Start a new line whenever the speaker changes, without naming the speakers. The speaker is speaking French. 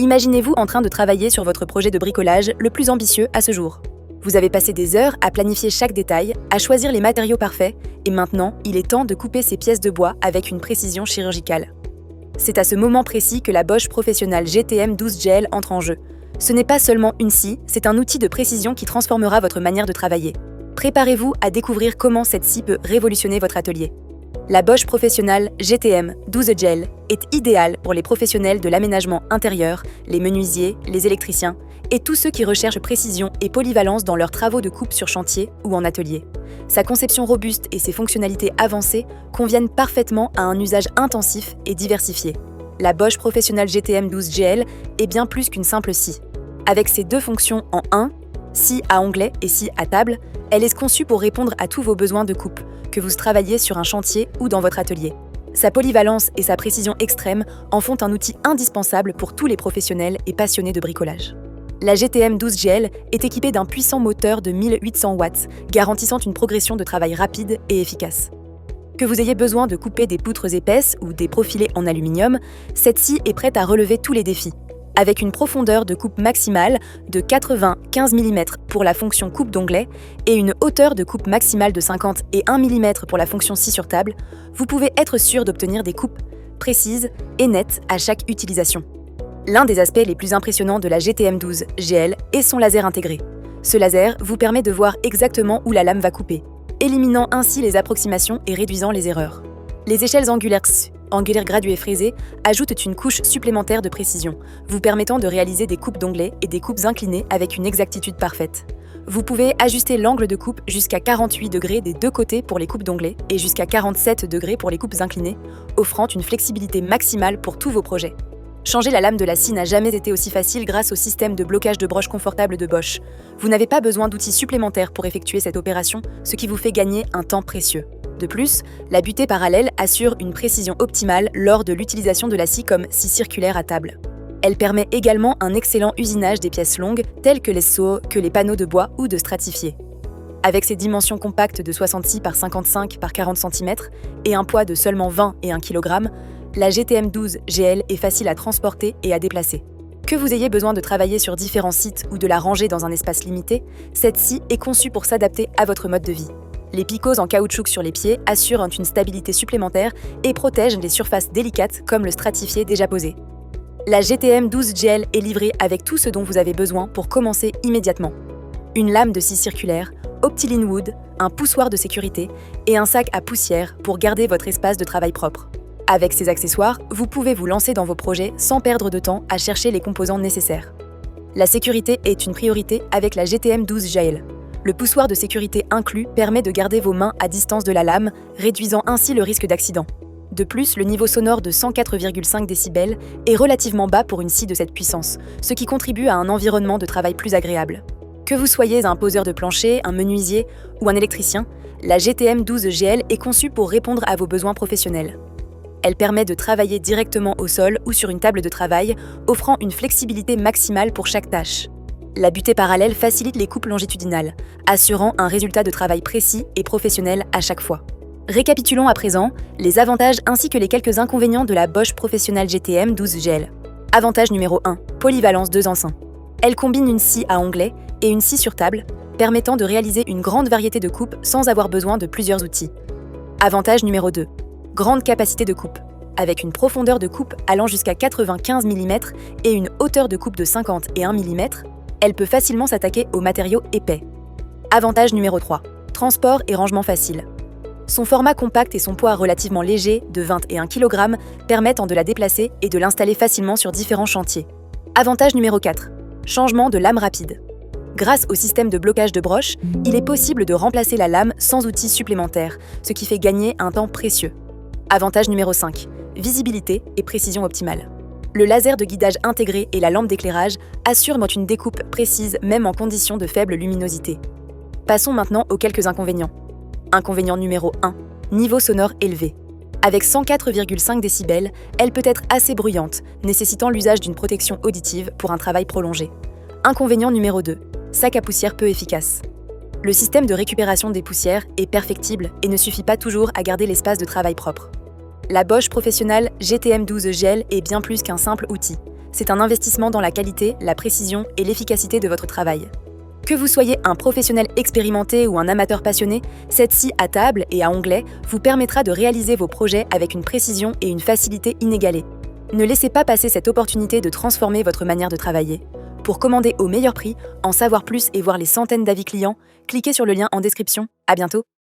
Imaginez-vous en train de travailler sur votre projet de bricolage le plus ambitieux à ce jour. Vous avez passé des heures à planifier chaque détail, à choisir les matériaux parfaits, et maintenant, il est temps de couper ces pièces de bois avec une précision chirurgicale. C'est à ce moment précis que la Bosch Professional GTM 12 GL entre en jeu. Ce n'est pas seulement une scie, c'est un outil de précision qui transformera votre manière de travailler. Préparez-vous à découvrir comment cette scie peut révolutionner votre atelier. La Bosch Professional GTM 12 GL est idéale pour les professionnels de l'aménagement intérieur, les menuisiers, les électriciens et tous ceux qui recherchent précision et polyvalence dans leurs travaux de coupe sur chantier ou en atelier. Sa conception robuste et ses fonctionnalités avancées conviennent parfaitement à un usage intensif et diversifié. La Bosch Professional GTM 12 GL est bien plus qu'une simple scie. Avec ses deux fonctions en un, scie à onglet et scie à table, elle est conçue pour répondre à tous vos besoins de coupe, que vous travaillez sur un chantier ou dans votre atelier. Sa polyvalence et sa précision extrême en font un outil indispensable pour tous les professionnels et passionnés de bricolage. La GTM 12 GL est équipée d'un puissant moteur de 1800 watts, garantissant une progression de travail rapide et efficace. Que vous ayez besoin de couper des poutres épaisses ou des profilés en aluminium, cette scie est prête à relever tous les défis. Avec une profondeur de coupe maximale de 95 mm pour la fonction coupe d'onglet et une hauteur de coupe maximale de 50 et 1 mm pour la fonction scie sur table, vous pouvez être sûr d'obtenir des coupes précises et nettes à chaque utilisation. L'un des aspects les plus impressionnants de la GTM 12 GL est son laser intégré. Ce laser vous permet de voir exactement où la lame va couper, éliminant ainsi les approximations et réduisant les erreurs. Les échelles angulaires graduées frisées ajoutent une couche supplémentaire de précision, vous permettant de réaliser des coupes d'onglets et des coupes inclinées avec une exactitude parfaite. Vous pouvez ajuster l'angle de coupe jusqu'à 48 degrés des deux côtés pour les coupes d'onglets et jusqu'à 47 degrés pour les coupes inclinées, offrant une flexibilité maximale pour tous vos projets. Changer la lame de la scie n'a jamais été aussi facile grâce au système de blocage de broche confortable de Bosch. Vous n'avez pas besoin d'outils supplémentaires pour effectuer cette opération, ce qui vous fait gagner un temps précieux. De plus, la butée parallèle assure une précision optimale lors de l'utilisation de la scie comme scie circulaire à table. Elle permet également un excellent usinage des pièces longues telles que les seaux, que les panneaux de bois ou de stratifiés. Avec ses dimensions compactes de 66 par 55 par 40 cm et un poids de seulement 20 et 1 kg, la GTM 12 GL est facile à transporter et à déplacer. Que vous ayez besoin de travailler sur différents sites ou de la ranger dans un espace limité, cette scie est conçue pour s'adapter à votre mode de vie. Les picots en caoutchouc sur les pieds assurent une stabilité supplémentaire et protègent les surfaces délicates comme le stratifié déjà posé. La GTM 12 GL est livrée avec tout ce dont vous avez besoin pour commencer immédiatement. Une lame de scie circulaire, Optiline Wood, un poussoir de sécurité et un sac à poussière pour garder votre espace de travail propre. Avec ces accessoires, vous pouvez vous lancer dans vos projets sans perdre de temps à chercher les composants nécessaires. La sécurité est une priorité avec la GTM 12 GL. Le poussoir de sécurité inclus permet de garder vos mains à distance de la lame, réduisant ainsi le risque d'accident. De plus, le niveau sonore de 104,5 décibels est relativement bas pour une scie de cette puissance, ce qui contribue à un environnement de travail plus agréable. Que vous soyez un poseur de plancher, un menuisier ou un électricien, la GTM 12 GL est conçue pour répondre à vos besoins professionnels. Elle permet de travailler directement au sol ou sur une table de travail, offrant une flexibilité maximale pour chaque tâche. La butée parallèle facilite les coupes longitudinales, assurant un résultat de travail précis et professionnel à chaque fois. Récapitulons à présent les avantages ainsi que les quelques inconvénients de la Bosch Professional GTM 12 GL. Avantage numéro 1, polyvalence 2 en 1. Elle combine une scie à onglet et une scie sur table, permettant de réaliser une grande variété de coupes sans avoir besoin de plusieurs outils. Avantage numéro 2, grande capacité de coupe. Avec une profondeur de coupe allant jusqu'à 95 mm et une hauteur de coupe de 50 et 1 mm, elle peut facilement s'attaquer aux matériaux épais. Avantage numéro 3, transport et rangement facile. Son format compact et son poids relativement léger, de 21 kg, permettent de la déplacer et de l'installer facilement sur différents chantiers. Avantage numéro 4, changement de lame rapide. Grâce au système de blocage de broche, il est possible de remplacer la lame sans outils supplémentaires, ce qui fait gagner un temps précieux. Avantage numéro 5, visibilité et précision optimale. Le laser de guidage intégré et la lampe d'éclairage assurent une découpe précise même en conditions de faible luminosité. Passons maintenant aux quelques inconvénients. Inconvénient numéro 1, niveau sonore élevé. Avec 104,5 décibels, elle peut être assez bruyante, nécessitant l'usage d'une protection auditive pour un travail prolongé. Inconvénient numéro 2, sac à poussière peu efficace. Le système de récupération des poussières est perfectible et ne suffit pas toujours à garder l'espace de travail propre. La Bosch Professional GTM 12 GL est bien plus qu'un simple outil. c'est un investissement dans la qualité, la précision et l'efficacité de votre travail. Que vous soyez un professionnel expérimenté ou un amateur passionné, cette scie à table et à onglet vous permettra de réaliser vos projets avec une précision et une facilité inégalées. Ne laissez pas passer cette opportunité de transformer votre manière de travailler. Pour commander au meilleur prix, en savoir plus et voir les centaines d'avis clients, cliquez sur le lien en description. À bientôt!